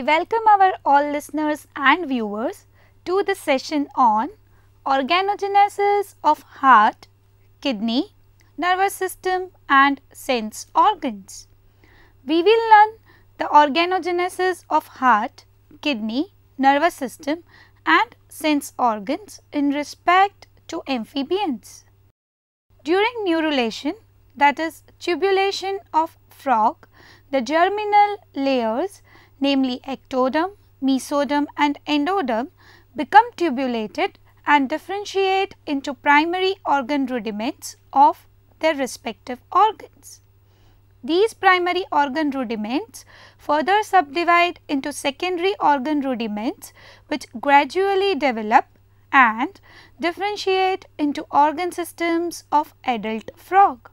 welcome our all listeners and viewers to the session on organogenesis of heart, kidney, nervous system and sense organs. We will learn the organogenesis of heart, kidney, nervous system and sense organs in respect to amphibians. During neurulation, that is tubulation of frog, the germinal layers namely ectoderm, mesoderm and endoderm become tubulated and differentiate into primary organ rudiments of their respective organs. These primary organ rudiments further subdivide into secondary organ rudiments which gradually develop and differentiate into organ systems of adult frog.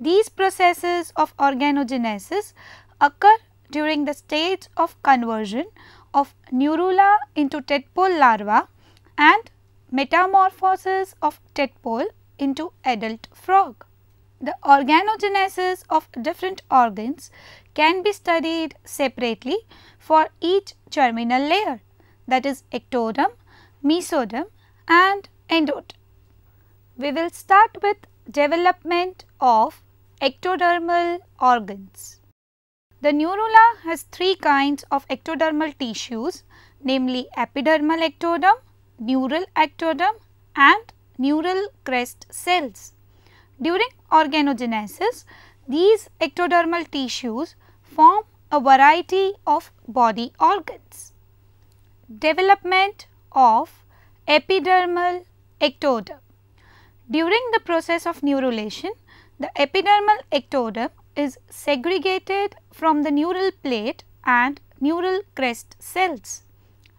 These processes of organogenesis occur during the stage of conversion of neurula into tadpole larva and metamorphosis of tadpole into adult frog. The organogenesis of different organs can be studied separately for each germinal layer, that is ectoderm, mesoderm and endoderm. We will start with development of ectodermal organs. The neurula has three kinds of ectodermal tissues, namely epidermal ectoderm, neural ectoderm and neural crest cells. During organogenesis, these ectodermal tissues form a variety of body organs. Development of epidermal ectoderm. During the process of neurulation, the epidermal ectoderm is segregated from the neural plate and neural crest cells.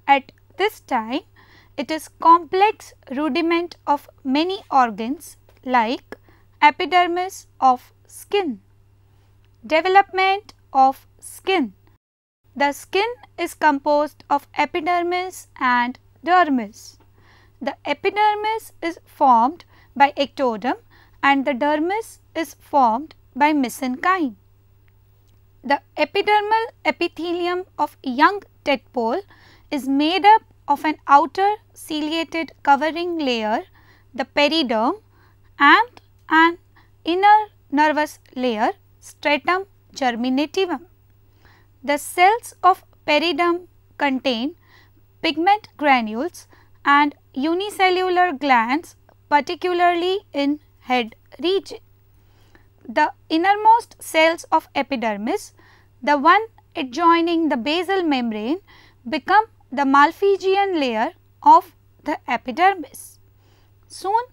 At this time, it is complex rudiment of many organs like epidermis of skin. Development of skin. The skin is composed of epidermis and dermis. The epidermis is formed by ectoderm and the dermis is formed by mesenchyme. The epidermal epithelium of young tadpole is made up of an outer ciliated covering layer, the periderm, and an inner nervous layer, stratum germinativum. The cells of periderm contain pigment granules and unicellular glands, particularly in head region. The innermost cells of epidermis, the one adjoining the basal membrane, become the Malpighian layer of the epidermis. Soon,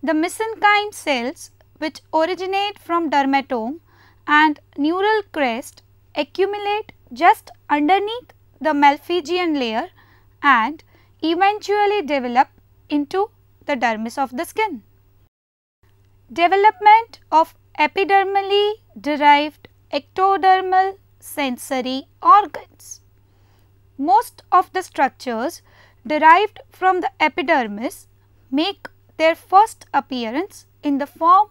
the mesenchyme cells which originate from dermatome and neural crest accumulate just underneath the Malpighian layer and eventually develop into the dermis of the skin. Development of epidermally derived ectodermal sensory organs. Most of the structures derived from the epidermis make their first appearance in the form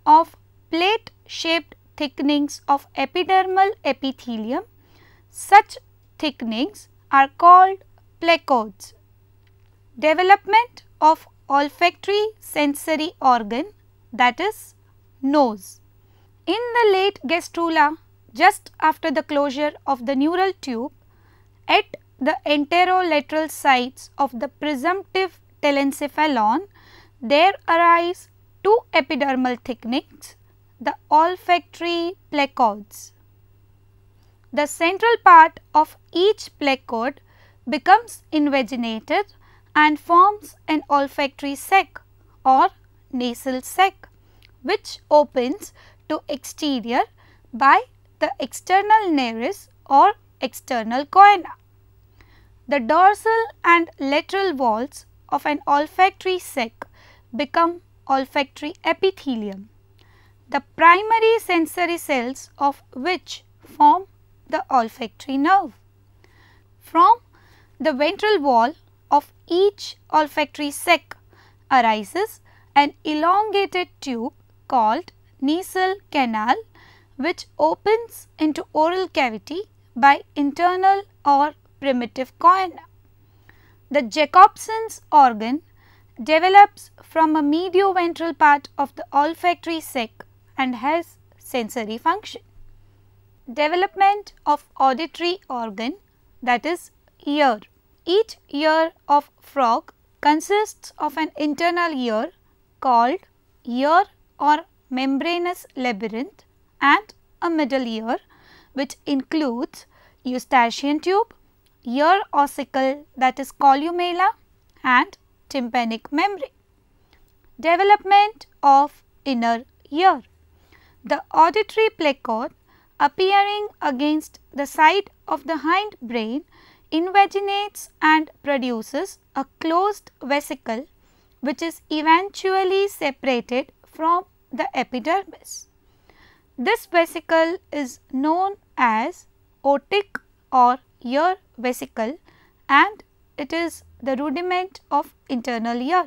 of plate shaped thickenings of epidermal epithelium. Such thickenings are called placodes. Development of olfactory sensory organ, that is nose. In the late gastrula, just after the closure of the neural tube, at the anterolateral sides of the presumptive telencephalon, there arise two epidermal thickenings, the olfactory placodes. The central part of each placode becomes invaginated and forms an olfactory sac or nasal sac, which opens to exterior by the external nares or external choana. The dorsal and lateral walls of an olfactory sac become olfactory epithelium, the primary sensory cells of which form the olfactory nerve. From the ventral wall of each olfactory sac arises an elongated tube called nasal canal, which opens into oral cavity by internal or primitive choana. The Jacobson's organ develops from a medioventral part of the olfactory sac and has sensory function. Development of auditory organ, that is ear. Each ear of frog consists of an internal ear called ear or membranous labyrinth and a middle ear which includes eustachian tube, ear ossicle, that is columella, and tympanic membrane. Development of inner ear. The auditory placode appearing against the side of the hind brain invaginates and produces a closed vesicle which is eventually separated from the epidermis. This vesicle is known as otic or ear vesicle and it is the rudiment of internal ear.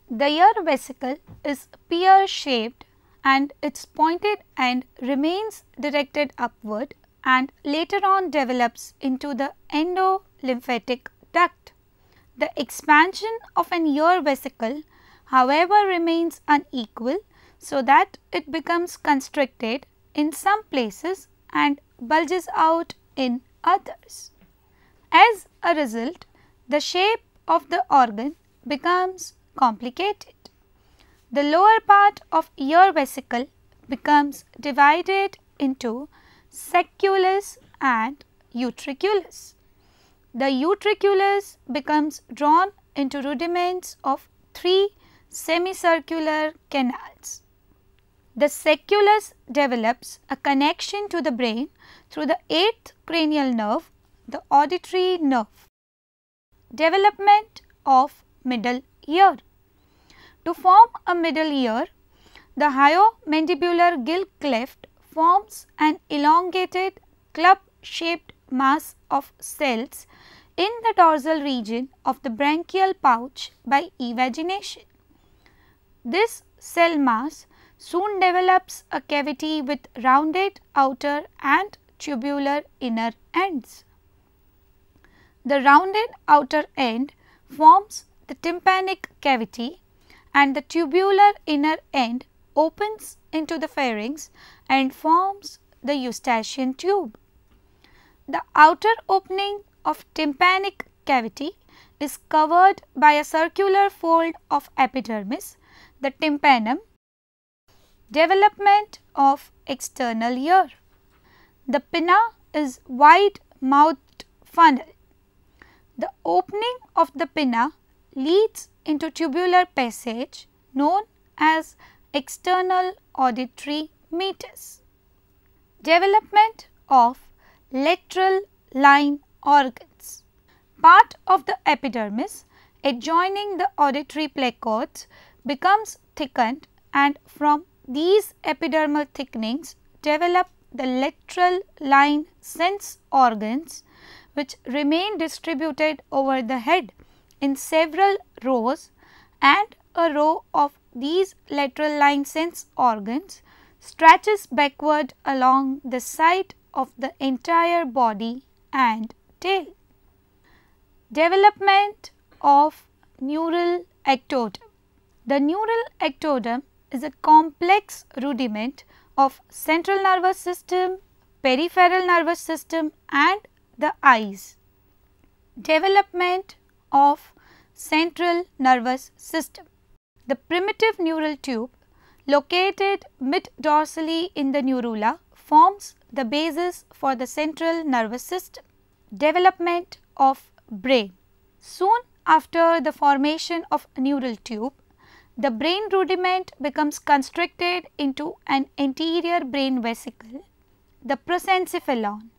The ear vesicle is pear shaped and its pointed end remains directed upward and later on develops into the endolymphatic duct. The expansion of an ear vesicle, however, remains unequal so that it becomes constricted in some places and bulges out in others. As a result, the shape of the organ becomes complicated. The lower part of ear vesicle becomes divided into sacculus and utriculus. The utriculus becomes drawn into rudiments of 3 semicircular canals. The sacculus develops a connection to the brain through the 8th cranial nerve, the auditory nerve. Development of middle ear. To form a middle ear, the hyomandibular gill cleft forms an elongated club-shaped mass of cells in the dorsal region of the branchial pouch by evagination. This cell mass soon develops a cavity with rounded outer and tubular inner ends. The rounded outer end forms the tympanic cavity and the tubular inner end opens into the pharynx and forms the eustachian tube. The outer opening of tympanic cavity is covered by a circular fold of epidermis, the tympanum. Development of external ear. The pinna is wide-mouthed funnel. The opening of the pinna leads into tubular passage known as external auditory meatus. Development of lateral line organs. Part of the epidermis adjoining the auditory placodes becomes thickened and from these epidermal thickenings develop the lateral line sense organs which remain distributed over the head in several rows, and a row of these lateral line sense organs stretches backward along the side of the entire body and tail. Development of neural ectoderm. The neural ectoderm is a complex rudiment of central nervous system, peripheral nervous system and the eyes. Development of central nervous system. The primitive neural tube located mid-dorsally in the neurula forms the basis for the central nervous system. Development of brain. Soon after the formation of neural tube, the brain rudiment becomes constricted into an anterior brain vesicle, the prosencephalon,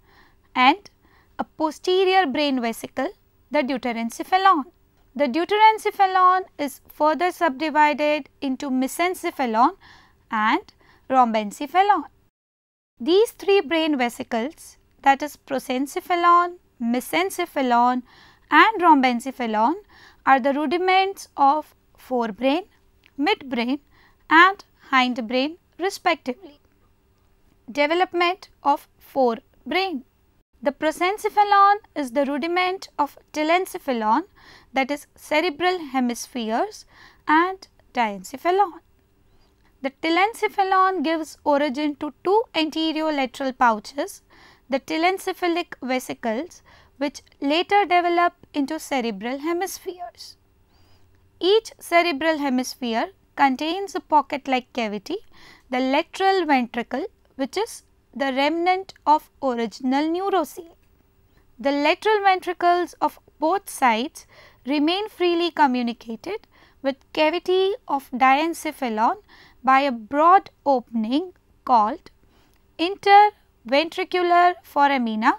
and a posterior brain vesicle, the deuterencephalon. The deuterencephalon is further subdivided into mesencephalon and rhombencephalon. These 3 brain vesicles, that is prosencephalon, mesencephalon and rhombencephalon, are the rudiments of forebrain, midbrain and hindbrain respectively. Development of forebrain. The prosencephalon is the rudiment of telencephalon, that is cerebral hemispheres, and diencephalon. The telencephalon gives origin to two anterolateral pouches, the telencephalic vesicles, which later develop into cerebral hemispheres. Each cerebral hemisphere contains a pocket-like cavity, the lateral ventricle, which is the remnant of original neurocoel. The lateral ventricles of both sides remain freely communicated with cavity of diencephalon by a broad opening called interventricular foramina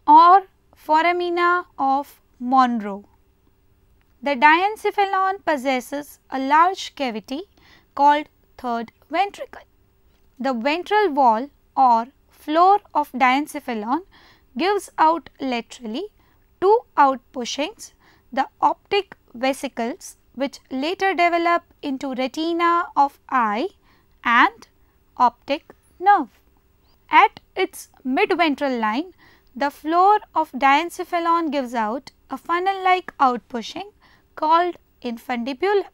or foramina of Monro. The diencephalon possesses a large cavity called third ventricle. The ventral wall or floor of diencephalon gives out laterally two outpushings, the optic vesicles, which later develop into retina of eye, and optic nerve. At its midventral line, the floor of diencephalon gives out a funnel-like outpushing called infundibulum,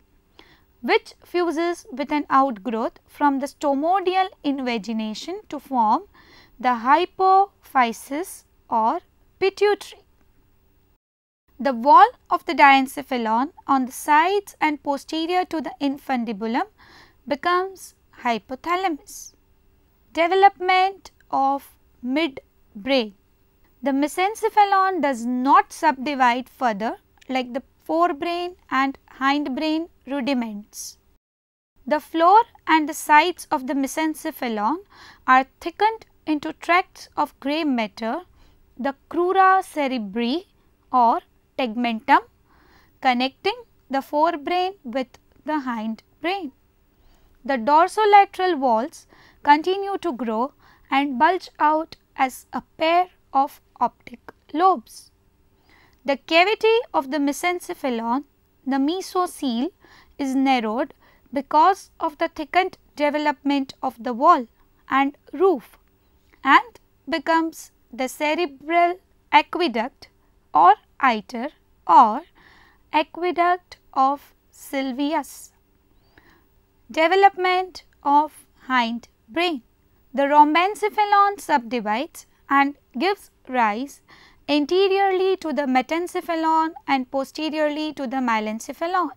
which fuses with an outgrowth from the stomodial invagination to form the hypophysis or pituitary. The wall of the diencephalon on the sides and posterior to the infundibulum becomes hypothalamus. Development of midbrain. The mesencephalon does not subdivide further like the forebrain and hindbrain rudiments. The floor and the sides of the mesencephalon are thickened into tracts of grey matter, the crura cerebri or tegmentum, connecting the forebrain with the hindbrain. The dorsolateral walls continue to grow and bulge out as a pair of optic lobes. The cavity of the mesencephalon, the mesocoel, is narrowed because of the thickened development of the wall and roof and becomes the cerebral aqueduct or iter or aqueduct of Sylvius. Development of hindbrain. The rhombencephalon subdivides and gives rise anteriorly to the metencephalon and posteriorly to the myelencephalon.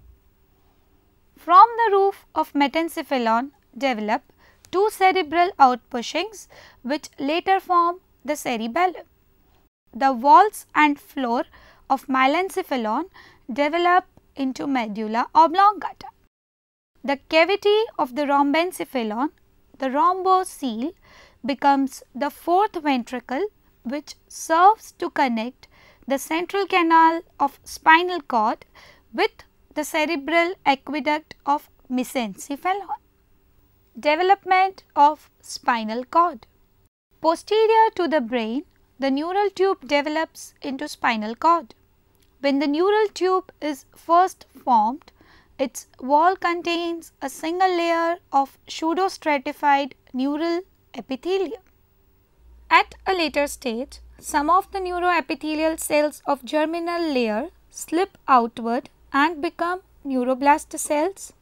From the roof of metencephalon develop two cerebral outpushings which later form the cerebellum. The walls and floor of myelencephalon develop into medulla oblongata. The cavity of the rhombencephalon, the rhombocoel, becomes the fourth ventricle which serves to connect the central canal of spinal cord with the cerebral aqueduct of mesencephalon. Development of spinal cord. Posterior to the brain, the neural tube develops into spinal cord. When the neural tube is first formed, its wall contains a single layer of pseudostratified neural epithelium. At a later stage, some of the neuroepithelial cells of germinal layer slip outward and become neuroblast cells,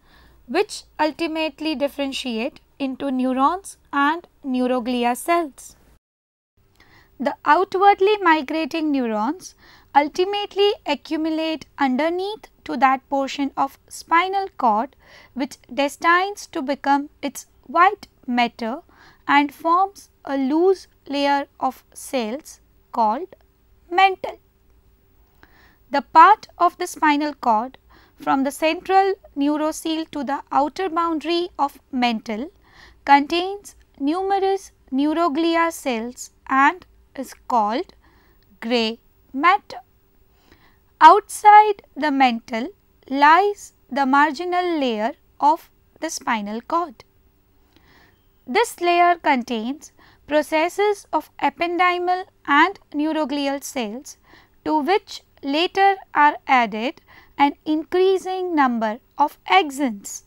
which ultimately differentiate into neurons and neuroglia cells. The outwardly migrating neurons ultimately accumulate underneath to that portion of spinal cord which destines to become its white matter and forms a loose layer of cells called mantle. The part of the spinal cord from the central neurocoel to the outer boundary of mantle contains numerous neuroglia cells and is called grey matter. Outside the mantle lies the marginal layer of the spinal cord. This layer contains processes of ependymal and neuroglial cells, to which later are added an increasing number of axons.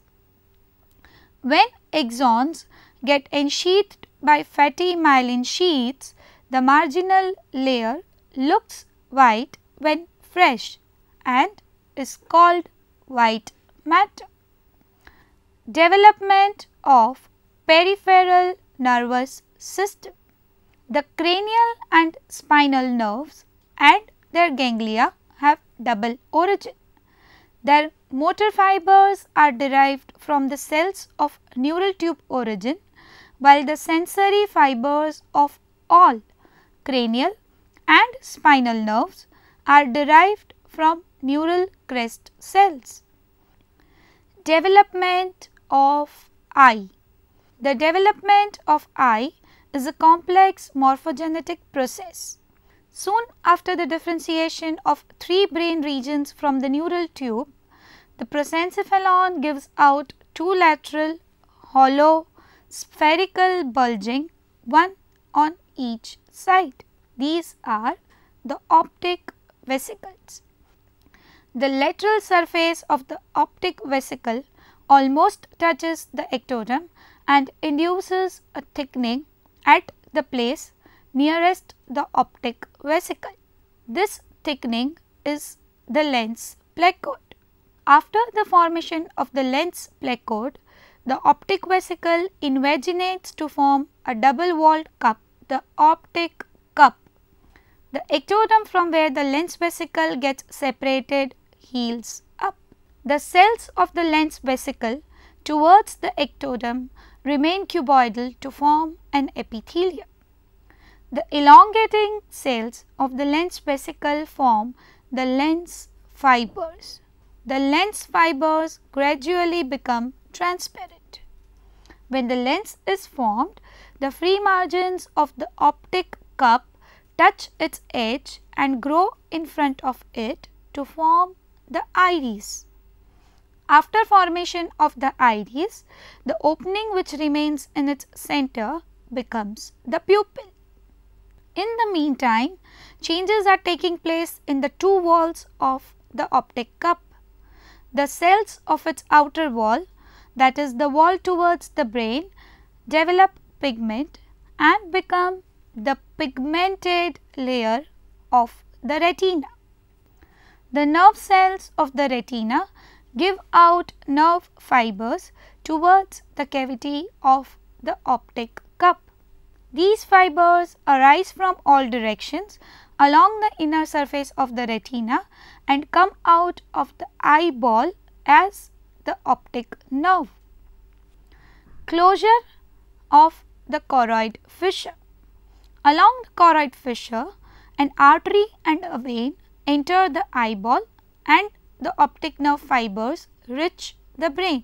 When axons get ensheathed by fatty myelin sheaths, The marginal layer looks white when fresh and is called white matter. Development of peripheral nervous system. The cranial and spinal nerves and their ganglia have double origin. Their motor fibers are derived from the cells of neural tube origin, while the sensory fibers of all cranial and spinal nerves are derived from neural crest cells. Development of eye. The development of eye is a complex morphogenetic process. Soon after the differentiation of three brain regions from the neural tube, the prosencephalon gives out two lateral, hollow, spherical bulging, one on each side. These are the optic vesicles. The lateral surface of the optic vesicle almost touches the ectoderm and induces a thickening at the place nearest the optic vesicle. This thickening is the lens placode. After the formation of the lens placode, the optic vesicle invaginates to form a double walled cup, the optic cup. The ectoderm from where the lens vesicle gets separated heals up. The cells of the lens vesicle towards the ectoderm remain cuboidal to form an epithelium. The elongating cells of the lens vesicle form the lens fibers. The lens fibers gradually become transparent. When the lens is formed, the free margins of the optic cup touch its edge and grow in front of it to form the iris. After formation of the iris, the opening which remains in its center becomes the pupil. In the meantime, changes are taking place in the two walls of the optic cup. The cells of its outer wall, that is the wall towards the brain, develop pigment and become the pigmented layer of the retina. The nerve cells of the retina give out nerve fibers towards the cavity of the optic cup. These fibers arise from all directions along the inner surface of the retina and come out of the eyeball as the optic nerve. Closure of the choroid fissure. Along the choroid fissure, an artery and a vein enter the eyeball and the optic nerve fibers reach the brain.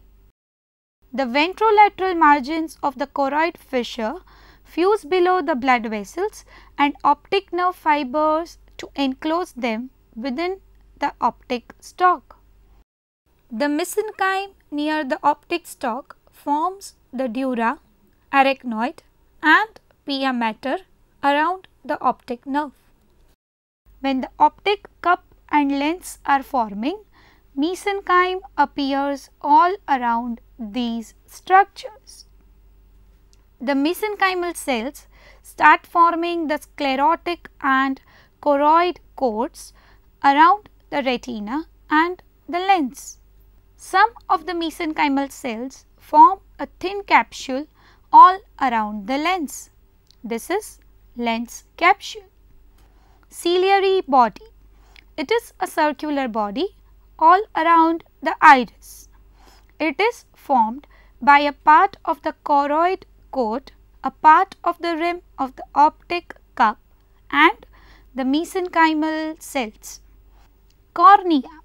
The ventrolateral margins of the choroid fissure fuse below the blood vessels and optic nerve fibers to enclose them within the optic stalk. The mesenchyme near the optic stalk forms the dura, arachnoid and pia mater around the optic nerve. When the optic cup and lens are forming, mesenchyme appears all around these structures. The mesenchymal cells start forming the sclerotic and choroid coats around the retina and the lens. Some of the mesenchymal cells form a thin capsule all around the lens. This is lens capsule. Ciliary body. It is a circular body all around the iris. It is formed by a part of the choroid coat, a part of the rim of the optic cup and the mesenchymal cells. Cornea.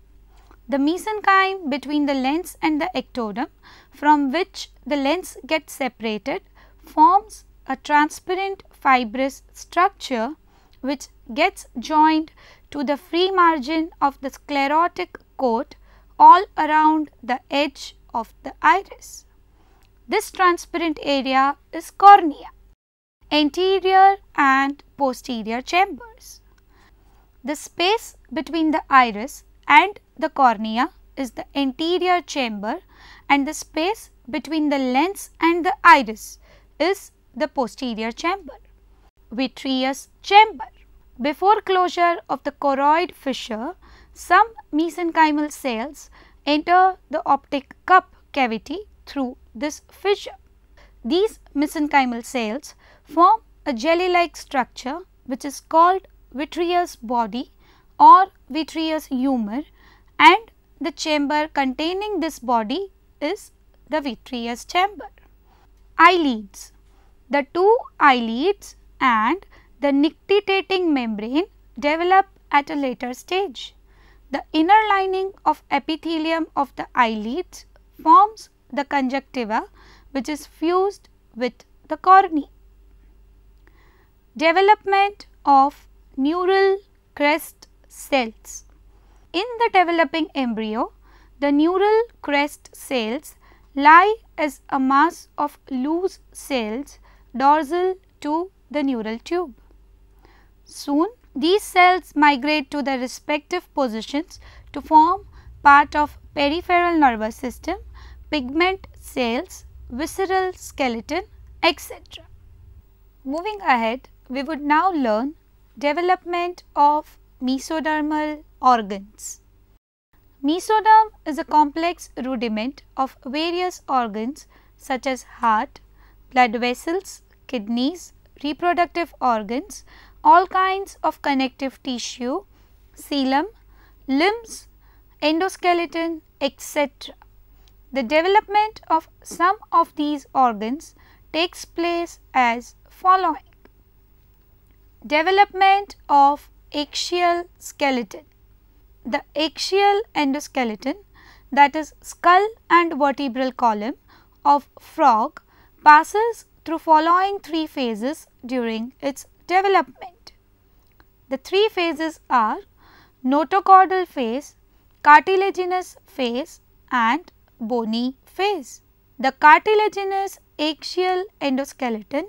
The mesenchyme between the lens and the ectoderm, from which the lens gets separated, forms a transparent fibrous structure which gets joined to the free margin of the sclerotic coat all around the edge of the iris. This transparent area is cornea. Anterior and posterior chambers. The space between the iris and the cornea is the anterior chamber and the space between the lens and the iris is the posterior chamber. vitreous chamber. Before closure of the choroid fissure, some mesenchymal cells enter the optic cup cavity through this fissure. These mesenchymal cells form a jelly-like structure which is called vitreous body or vitreous humor, and the chamber containing this body is the vitreous chamber. Eyelids. The two eyelids and the nictitating membrane develop at a later stage. The inner lining of epithelium of the eyelids forms the conjunctiva, which is fused with the cornea. Development of neural crest cells. In the developing embryo, the neural crest cells lie as a mass of loose cells dorsal to the neural tube. Soon, these cells migrate to their respective positions to form part of peripheral nervous system, pigment cells, visceral skeleton, etc. Moving ahead, we would now learn development of mesodermal organs. Mesoderm is a complex rudiment of various organs such as heart, blood vessels, kidneys, reproductive organs, all kinds of connective tissue, coelom, limbs, endoskeleton, etc. The development of some of these organs takes place as following. Development of axial skeleton. The axial endoskeleton, that is skull and vertebral column of frog, passes through following three phases during its development. The three phases are notochordal phase, cartilaginous phase and bony phase. The cartilaginous axial endoskeleton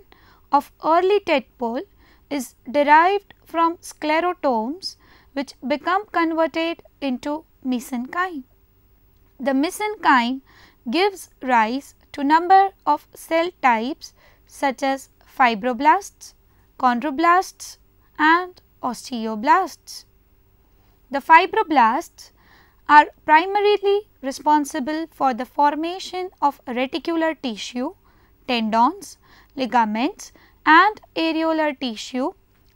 of early tadpole is derived from sclerotomes which become converted into mesenchyme. The mesenchyme gives rise to number of cell types such as fibroblasts, chondroblasts and osteoblasts. The fibroblasts are primarily responsible for the formation of reticular tissue, tendons, ligaments and areolar tissue.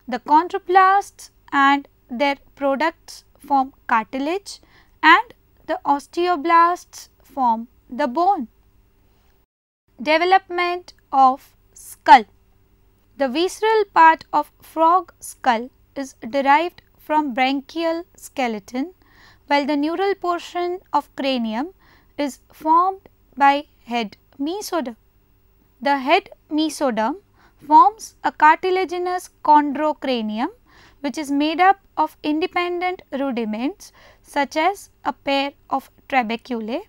The chondroblasts and their products form cartilage and the osteoblasts form the bone. Development of skull. The visceral part of frog skull is derived from branchial skeleton, while the neural portion of cranium is formed by head mesoderm. The head mesoderm forms a cartilaginous chondrocranium which is made up of independent rudiments such as a pair of trabeculae,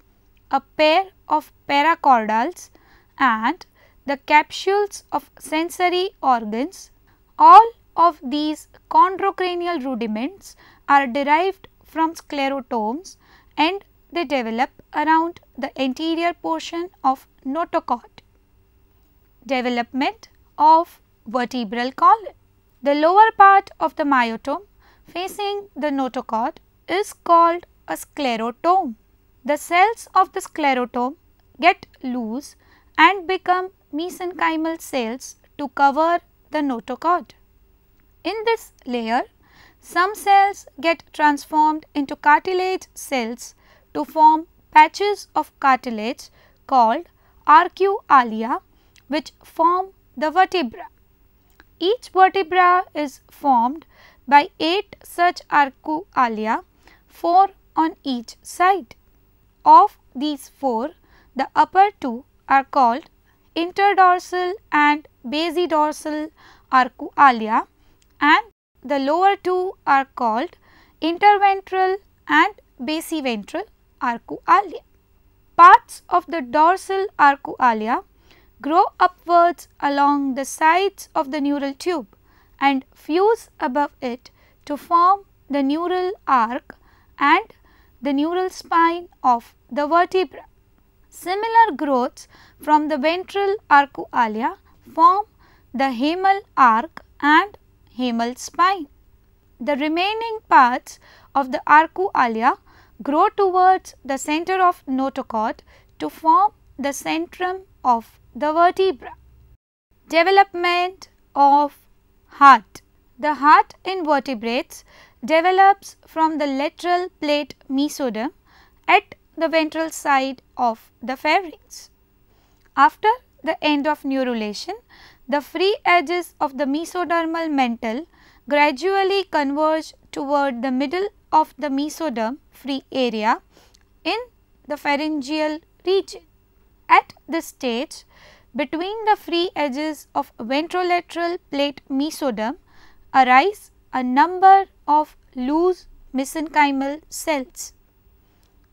a pair of paracordals and the capsules of sensory organs. All of these chondrocranial rudiments are derived from sclerotomes and they develop around the anterior portion of notochord. Development of vertebral column. The lower part of the myotome facing the notochord is called a sclerotome. The cells of the sclerotome get loose and become mesenchymal cells to cover the notochord. In this layer, some cells get transformed into cartilage cells to form patches of cartilage called arcualia which form the vertebra. Each vertebra is formed by 8 such arcualia, 4 on each side. Of these 4, the upper 2 are called interdorsal and basidorsal arcualia and the lower 2 are called interventral and basiventral arcualia. Parts of the dorsal arcualia grow upwards along the sides of the neural tube and fuse above it to form the neural arc and the neural spine of the vertebra. Similar growths from the ventral arcualia form the hamal arc and hamal spine. The remaining parts of the arcualia grow towards the center of notochord to form the centrum of the vertebra. Development of heart. The heart in vertebrates develops from the lateral plate mesoderm at the ventral side of the pharynx. After the end of neurulation, the free edges of the mesodermal mantle gradually converge toward the middle of the mesoderm free area in the pharyngeal region. At this stage, between the free edges of ventrolateral plate mesoderm arise a number of loose mesenchymal cells.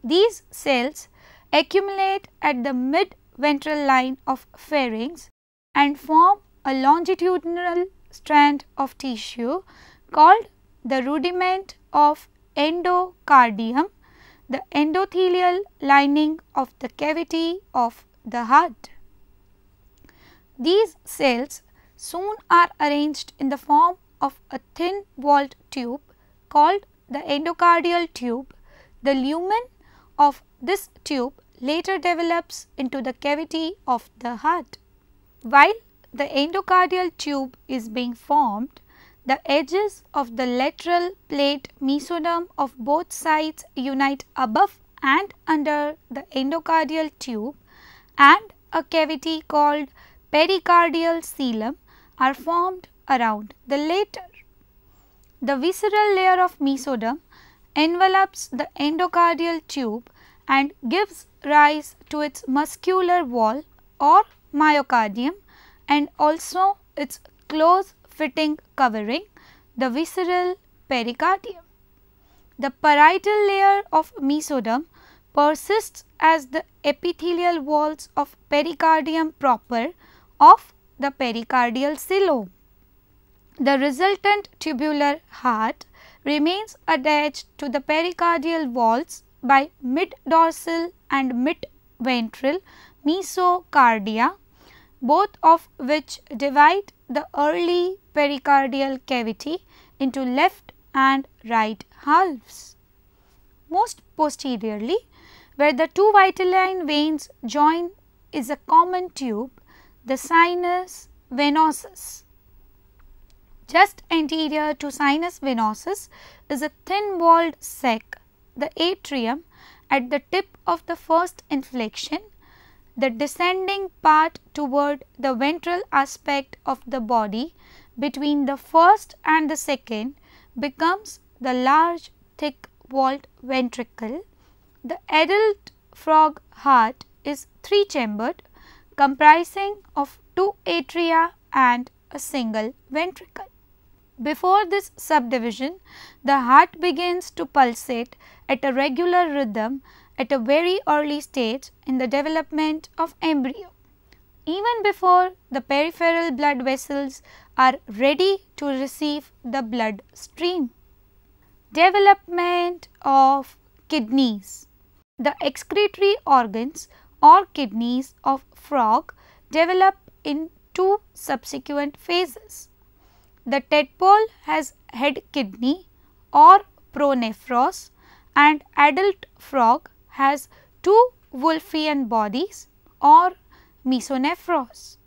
These cells accumulate at the mid-ventral line of pharynx and form a longitudinal strand of tissue called the rudiment of endocardium, the endothelial lining of the cavity of the heart. These cells soon are arranged in the form of a thin walled tube called the endocardial tube. The lumen of this tube later develops into the cavity of the heart. While the endocardial tube is being formed, the edges of the lateral plate mesoderm of both sides unite above and under the endocardial tube, and a cavity called pericardial coelom are formed around the latter. The visceral layer of mesoderm envelops the endocardial tube and gives rise to its muscular wall or myocardium and also its close fitting covering, the visceral pericardium. The parietal layer of mesoderm persists as the epithelial walls of pericardium proper of the pericardial coelom. The resultant tubular heart remains attached to the pericardial walls by mid-dorsal and mid-ventral mesocardia, both of which divide the early pericardial cavity into left and right halves. Most posteriorly, where the two vitelline veins join, is a common tube, the sinus venosus. Just anterior to sinus venosus is a thin walled sac, the atrium, at the tip of the first inflection. The descending part toward the ventral aspect of the body between the first and the second becomes the large thick walled ventricle. The adult frog heart is three chambered, comprising of two atria and a single ventricle. Before this subdivision, the heart begins to pulsate at a regular rhythm at a very early stage in the development of embryo. Even before the peripheral blood vessels are ready to receive the blood stream. Development of kidneys. The excretory organs or kidneys of frog develop in two subsequent phases. The tadpole has head kidney or pronephros, and adult frog has two Wolffian bodies or mesonephros.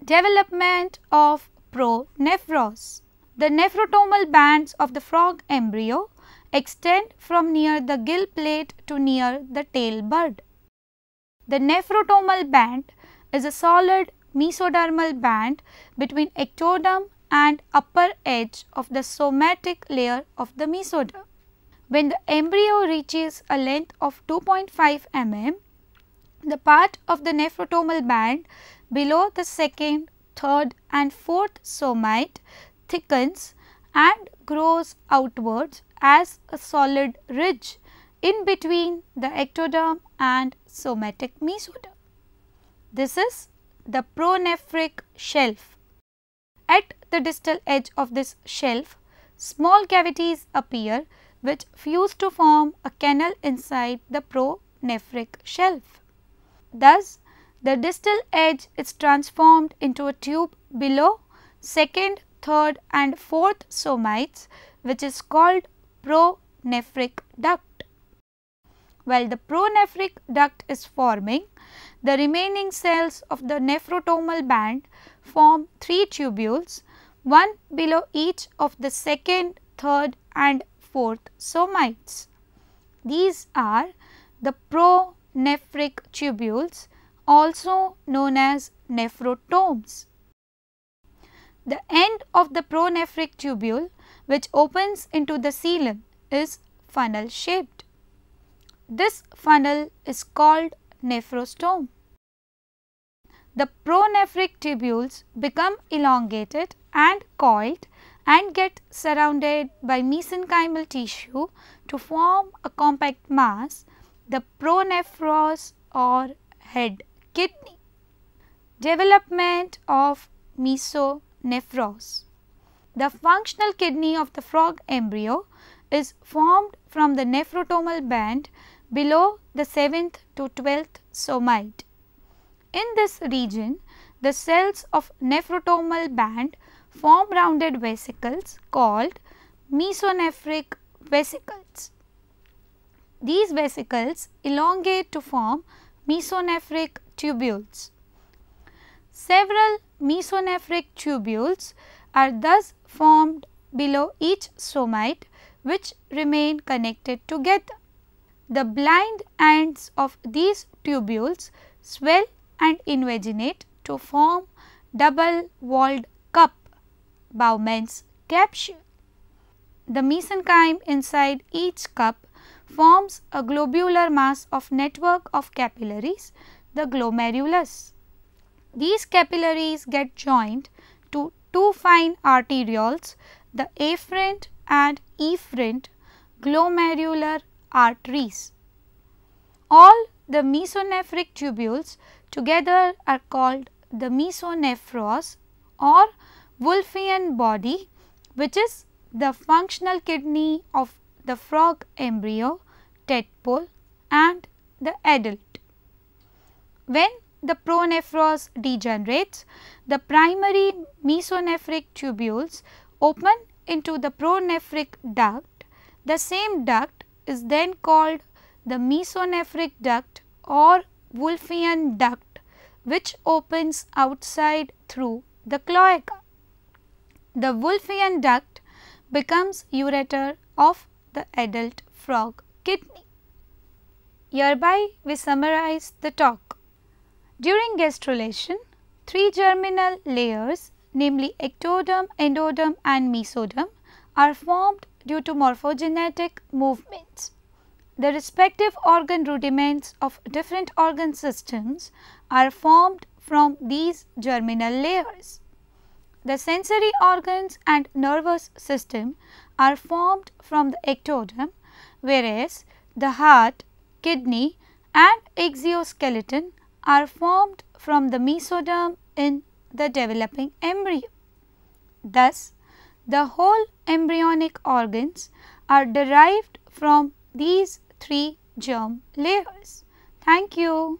Development of pronephros. The nephrotomal bands of the frog embryo extend from near the gill plate to near the tail bud. The nephrotomal band is a solid mesodermal band between ectoderm and upper edge of the somatic layer of the mesoderm. When the embryo reaches a length of 2.5 mm, the part of the nephrotomal band below the second, third and fourth somite thickens and grows outwards as a solid ridge in between the ectoderm and somatic mesoderm. This is the pronephric shelf. At the distal edge of this shelf, small cavities appear which fuse to form a canal inside the pronephric shelf. Thus, the distal edge is transformed into a tube below second, third and fourth somites, which is called pronephric duct. While the pronephric duct is forming, the remaining cells of the nephrotomal band form 3 tubules, one below each of the second, third and fourth somites. These are the pronephric tubules, also known as nephrotomes. The end of the pronephric tubule, which opens into the coelom, is funnel shaped. This funnel is called nephrostome. The pronephric tubules become elongated and coiled and get surrounded by mesenchymal tissue to form a compact mass, the pronephros or head kidney. Development of mesonephros. The functional kidney of the frog embryo is formed from the nephrotomal band below the 7th to 12th somite. In this region, the cells of nephrotomal band form rounded vesicles called mesonephric vesicles. These vesicles elongate to form mesonephric tubules. Several mesonephric tubules are thus formed below each somite, which remain connected together. The blind ends of these tubules swell and invaginate to form double-walled cup, Bowman's capsule. The mesenchyme inside each cup forms a globular mass of network of capillaries, the glomerulus. These capillaries get joined to two fine arterioles, the afferent and efferent glomerular arteries. All the mesonephric tubules together are called the mesonephros or Wolffian body, which is the functional kidney of the frog embryo, tadpole and the adult. When the pronephros degenerates, the primary mesonephric tubules open into the pronephric duct. The same duct is then called the mesonephric duct or Wolffian duct, which opens outside through the cloaca. The Wolffian duct becomes ureter of the adult frog kidney. Hereby we summarize the talk. During gastrulation, 3 germinal layers, namely ectoderm, endoderm and mesoderm, are formed due to morphogenetic movements. The respective organ rudiments of different organ systems are formed from these germinal layers. The sensory organs and nervous system are formed from the ectoderm, whereas the heart, kidney and exoskeleton are formed from the mesoderm in the developing embryo. Thus, the whole embryonic organs are derived from these 3 germ layers. Thank you.